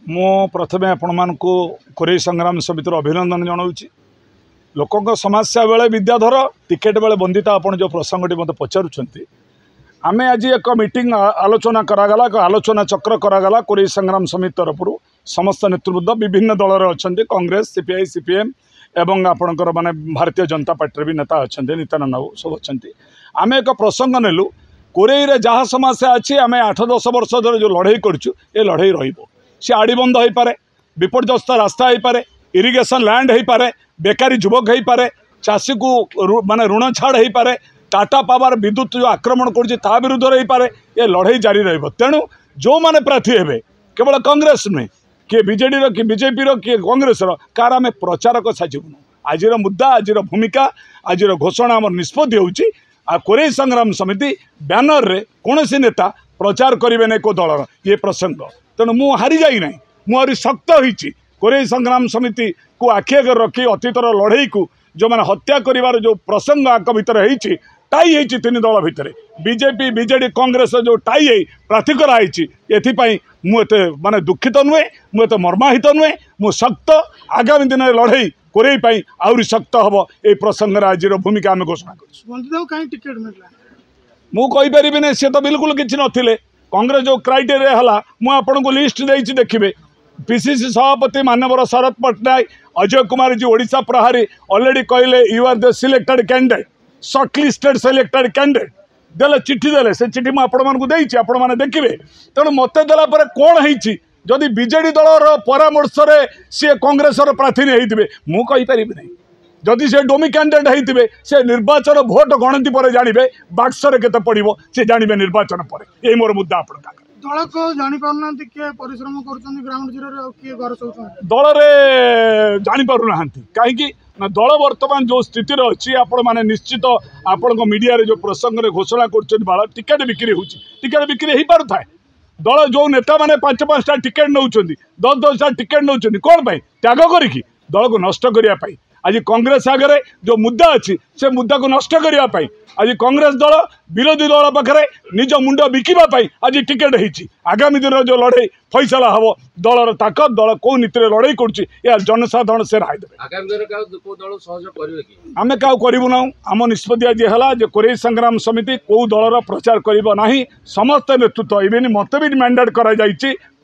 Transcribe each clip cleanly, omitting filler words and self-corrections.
मो प्रथमे आपण को कोरेई संग्राम समितिर अभिनंदन जनाऊँगी। लोकों समस्या बेले विद्याधर टिकेट बेले बंदिता आपण जो प्रसंगटी मत पचारुंट आम आज एक मीटिंग आलोचना करागला आलोचना चक्र करागला कोरेई संग्राम समिति तरफ समस्त नेतृवृंद विभिन्न दलर अच्छा कांग्रेस सीपीआई सीपीएम एवं आपणकर माने भारतीय जनता पार्टी भी नेता अच्छा नित्यानंद बाबू सब अच्छा आम एक प्रसंग नेलु कोरेई जहाँ समस्या अच्छी आम 8-10 वर्ष धर जो लड़ाई करूँ ये लड़ाई सी आड़बंद हो पारे विपर्यस्त रास्ता हो पारे इरिगेशन लैंड हो पारे बेकारी युवक हो पारे चाषी को माने ऋण छाड़ हो पारे टाटा पावर विद्युत जो आक्रमण कर विरुद्ध हो पारे ये लड़ाई जारी रेणु जो मैंने प्रार्थी हे केवल कांग्रेस नुहे किए बीजेडी कि बीजेपी किए कांग्रेस कार आम प्रचारक साजिबुन आज मुद्दा आज भूमिका आज घोषणा आम निष्पत्ति होची कोरेई संग्राम समिति बैनर रे कौन सी नेता प्रचार करेंगे नहीं को दलर ये प्रसंग तेणु मु हारी जाई ना मुझे शक्त होती कोरेई संग्राम समिति को आखि आगे रखी अतीतर लड़ई को जो मैंने हत्या कर जो प्रसंग आक भितर होती टाई होती 3 दल भितर बीजेपी बीजेडी कांग्रेस जो टाई प्रार्थी कराई एपाई मुझे माने दुखित नुहे मुझे मर्माहित नुहे मु शक्त आगामी दिन में लड़ई कोरेई आहरी शक्त हम ये प्रसंग आज भूमिका आम घोषणा कर मुझे नहीं सी तो बिल्कुल किसी नथिले कांग्रेस जो क्राइटेरिया है मुझे लिस्ट देती देखिए पीसीसी सभापति मानवर शरद पट्टनायक अजय कुमार जी ओडिशा प्रहारी ऑलरेडी कहले you are the selected candidate shortlisted selected candidate देले चिट्ठी देले से चिट्ठी मुझे आपण मैंने देखिए तेणु मत देला कौन होती जदि बीजेडी दलर परामर्श सी कांग्रेस प्रार्थी नहीं होते मुझे नहीं जदि से डोमी कैंडिडेट होते से निर्वाचन भोट गणति पर जानवे बाक्सर केते पड़ो से जानवे निर्वाचन पर यही मोर मुद्दा आप दल को जानी पारना किए परिश्रम कर ग्राउंड जीरो किए घर शोचुं दल रे जानी पारना कहीं दल वर्तमान जो स्थिति अच्छी आपण मैंने निश्चित आपण मीडिया रे जो प्रसंग रे घोषणा कर टिकेट बिक्री हो टिकेट बिक्री हो पार थाए दल जो नेता मैंने 5-5टा टिकेट नौ 10-10टा टिकेट नौ कौन त्याग करी दल को नष्ट करने आज कांग्रेस आगे जो मुद्दा अच्छी से मुद्दा को नष्ट करने आज कांग्रेस दल विरोधी दल पाखे निज मुंड बिकापी आज टिकेट होती आगामी दिन जो लड़ाई फैसला हम दलर ताकत दल कौ नीति लड़ाई कर जनसाधारण से राय आम क्या करूँ ना आम निष्पत्ति आज है कोरेई संग्राम समिति कौ दलर प्रचार करना समस्त नेतृत्व इवेन मत भी मैंडेट कर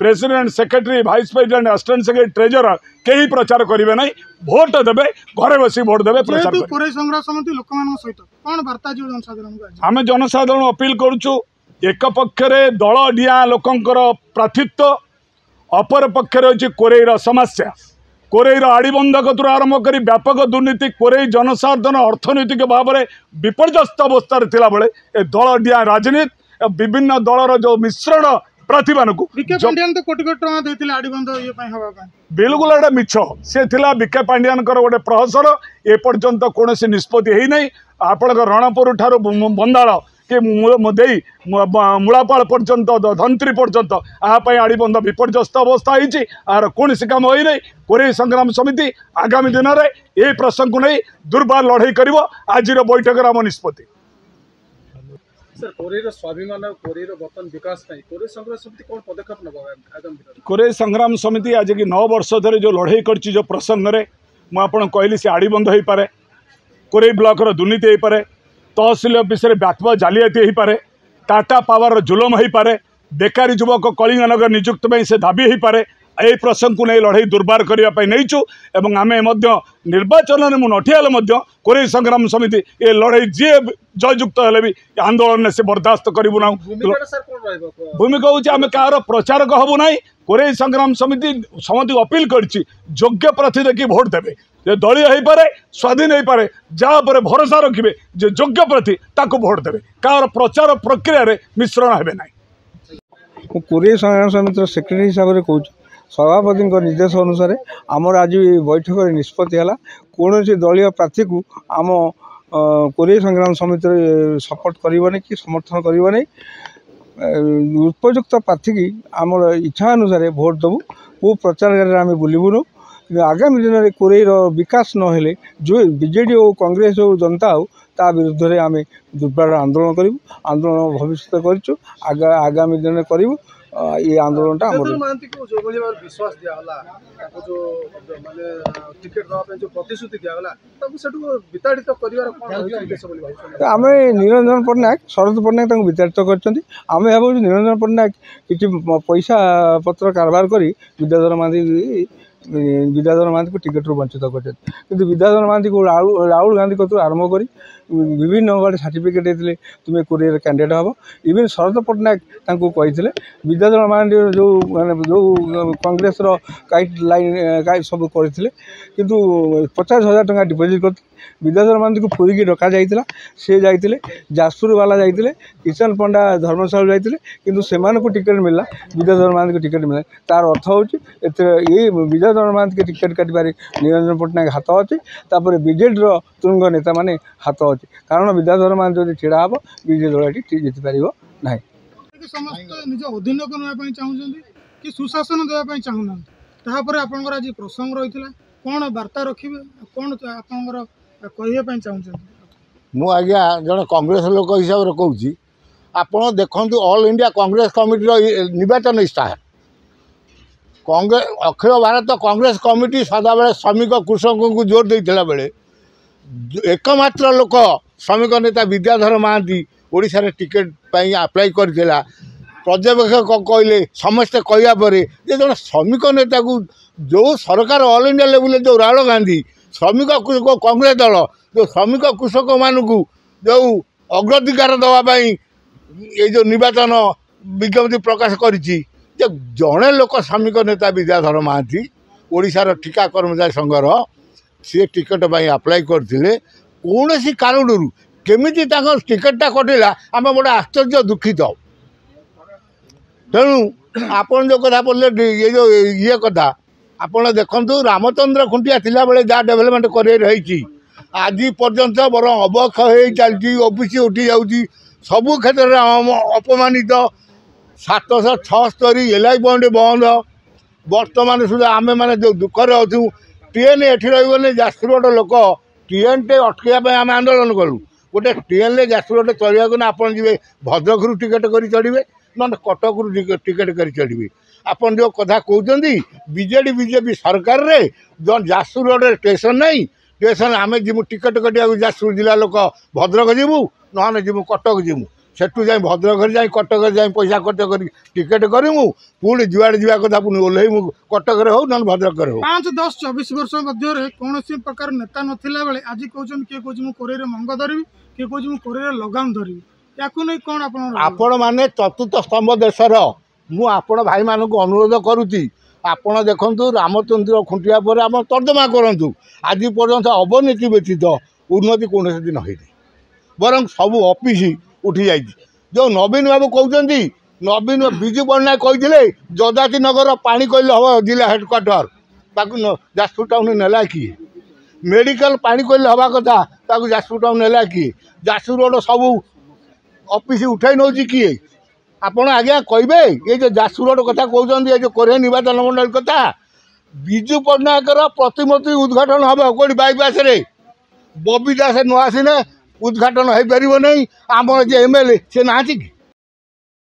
president secretary vice president assistant secretary treasurer कहीं प्रचार करेंगे ना भोट देवे घरे बस भोट देवे प्रचार कोरेई संग्राम समिति लोक सहित कौन वार्ता जनसाधारण आम जनसाधारण अपील करुचु एक पक्षरे दल डिया लोकंकर प्रार्थित्व अपर पक्षरे अच्छी कोरेईर समस्या कोरेईर आड़बंधक आरंभ कर व्यापक दुर्नीति कोरेई जनसाधारण अर्थनैतिक भाव में विपर्यस्त अवस्था थिला बेले ए दल डिया राजनीति विभिन्न दलर जो मिश्रण प्रार्थी मान को तो कोटी टका देते आड़बंध बिल्कुल एटा मिछ से थिला बीके पांड्यान गोटे प्रहसन ए पर्यंत कौन निष्पत्ति है आपण रणपुर ठारू बंदाल कि मूलापाल पर्यंत धंत्री पर्यंत यापाई आड़बंध विपर्यस्त अवस्था होती आर कौन काम हो नहीं कोरेई संग्राम समिति आगामी दिन में यही प्रसंग को नहीं दुर्बार लड़ाई कर आज बैठक आम निष्पत्ति सर कोरेईर स्वाभिमान कोरेईर बर्तमान विकास कोरेई संग्राम समिति कौन पदक्षेप नब कोरेई संग्राम समिति आज की 9 वर्ष धरे जो लड़ाई कर जो प्रसंग में मुझे कहली से आड़बंध हो पारे कोरेई ब्लॉक दुर्नीति हो पारे तहसिल ऑफिस रे व्यापक जालियाती हो पारे टाटा पावर जुलम हो पारे बेकारी युवक कलिंगनगर नियुक्ति से दाबी हो पारे यही प्रसंग को नहीं लड़ाई दुर्बार करने नहींचु एवं आम निर्वाचन में नठियाले कोरेई संग्राम समिति ये लड़ाई जी जययुक्त हेले भी आंदोलन में से बर्दास्त करूँ ना भूमिका हूँ आम कह प्रचारक हबू ना कोरेई संग्राम समिति समस्त अपील कर योग्य प्रार्थी देखिए भोट देवे दलीय हो पारे स्वाधीन हो पारे जहाँ पर भरोसा रखिए जो योग्य प्रार्थी ताको भोट देवे कार प्रचार प्रक्रिया मिश्रण हे ना कोरेई संग्राम समिति सेक्रेटरी हिसाब से कहूँ सभापति निर्देश अनुसार आमर आज बैठक निष्पत्ति है कौन दलीय प्रार्थी को आम कोरेई संग्राम समिति सपोर्ट करनी कि समर्थन करनी उपयुक्त प्रार्थी की आम इच्छा अनुसार भोट देवु वो प्रचार आम बुलूनु आगामी दिन में कोरेईर विकास नहेले जो बीजेडी और कांग्रेस जो जनता हो ता विरुद्ध में आम दुर्बार आंदोलन करूँ आंदोलन भविष्य करूँ आगामी दिन में करूँ ये आंदोलन आम महांती को जो भली भाव विश्वास दियागला जो माने टिकेट दवा जो प्रतिश्रुति दियागला सेठू विताड़ित करिवार कोन उद्देश्य बोली भाई आम निरंजन पट्टनायक शरद पट्टनायक विताड़ित कर आम भाव निरंजन पट्टनायक किसी पैसा पत्र कारबार कर विद्याधर महांती को टिकेट रू वंचित कर विद्याधर महांती को राहुल गांधी को आरंभ कर विभिन्न बड़े सर्टिफिकेट देते तुम्हें कोरियर कैंडिडेट हम इवन शरद पट्टनायक कही विद्याधर महांती जो माने जो कांग्रेस काइट लाइन सब करते किंतु 50,000 टका डिपोजिट कर विद्याधर महांती को पुरी की डका जाइतिला से जाइतिले जाजपुर वाला जाइतिले किशन पंडा धर्मशाला जाइतिले किंतु सेमान को टिकेट मिलला विद्याधर महांती को टिकेट मिला तार अर्थ होची ये विद्याधर महांती के टिकेट काटिबारे निरंजन पट्टनायक हाथ अच्छे तापर बीजेडी तुंग नेता माने हाथ अच्छे कारण विद्याधर महांती जो छिड़ा हम बीजेडी दलटी जीति पार ना समस्त निज अधीन को नापी चाहूँगी कि सुशासन देवाई चाहूना तापर आपंकर आज प्रसंग रही कौन वार्ता रखिए कौन आपंकर कहवाई चाहूँ मु आज्ञा जड़े कांग्रेस लोक हिसाब से कहूँ आपण देखु ऑल इंडिया कांग्रेस कमिटी निर्वाचन इस्ताहार कांग्रेस अखिल भारत कांग्रेस कमिटी सदाबले श्रमिक कृषकों को जोर देता बेले एकमात्र लोक श्रमिक नेता विद्याधर महांती ओडिशा रे टिकेट पाई अप्लाई करथिला पर्यवेक्षक कहले समस्ते कहया परे जे जन श्रमिक नेता को जो सरकार ऑल इंडिया लेवल जो राहुल गांधी श्रमिक कृषक कांग्रेस दल जो श्रमिक कृषक मानू जो अग्राधिकार दवाई ये जो निर्वाचन विज्ञप्ति प्रकाश करिछि जड़े लोक श्रमिक नेता विद्याधर महांती ओडिशार ठिका कर्मचारी संघर सी टिकेट पाई अप्लाई करथिले कौन सी कारण केमिति टिकेटा कटिला आम बड़ा आश्चर्य दुखित तेणु आपन जो कथा बोले ये जो ये कथा आपन देखु रामचंद्र खुंटिया थिला बेले जहाँ डेभलपमेंट कर आज पर्यंत बर अवक्ष चलती ओबीसी उठी जाऊँगी सबू क्षेत्र में अपमानित 776 एलआई बंड बंद बर्तमान सुधा आम मैंने जो दुखर अच्छू ट्रेन एठी रही जाजपुर रोड लोक ट्रेन टे अटकैया आम आंदोलन कलु गोटे ट्रेन जाजपुर रोड चढ़ा आप भद्रक रू टिकेट कर चढ़े ना कटक रू टिकेट कर चढ़े आपन जो कथा कहते बीजेडी बीजेपी सरकार रे जो जाजपुर रोड स्टेशन नहीं स्टेशन आम जीमु टिकेट कटिया जाजपुर जिला लोक भद्रक जीवु ना जीमु कटक जीमु सेठू जाए भद्रक जाए कटक जाए पैसा खर्च कर टिकेट करूँ पुणी जुआड़े जा कथा पुणी ओह्लू कटक हो ना भद्रक हो 5, 10, 24 वर्ष मध्य कौन प्रकार नेता नाला बेले आज कहते किए कहे कोरे मंग धरवि किए कहे कोरे लगाम धरवि या नहीं कौन आपण मैंने चतुर्थ स्तंभ देशर मुझे भाई मान अनुरोध करुच्ची आपण देखु रामचंद्र खुंटिया पर आम तर्जमा करूँ आज पर्यंत अवनीति व्यतीत उन्नति कौन दिन होनी बर सबू अफिस उठी जाइए जो नवीन बाबू कहते नवीन विजु पट्टनायक कहते जजाति नगर पानी कहले हम जिला हेडक्वार्टर जाजपुर टाउन नेला किए मेडिकल पानी कहले हवा कथा जाजपुर टाउन नेला किए जाजपुर रोड सबू अफिस उठाई नौ किए आपण आज्ञा कहे ये जो जाजपुर रोड कथा कहते ये जो कोरिया निर्वाचन मंडल कथा विजु पट्टनायकर प्रतिमूर्ति उद्घाटन हम कौटी बाईपास बबी दास न आसने उद्घाटन हो पार नहीं आम जे एमएलए सी ना कि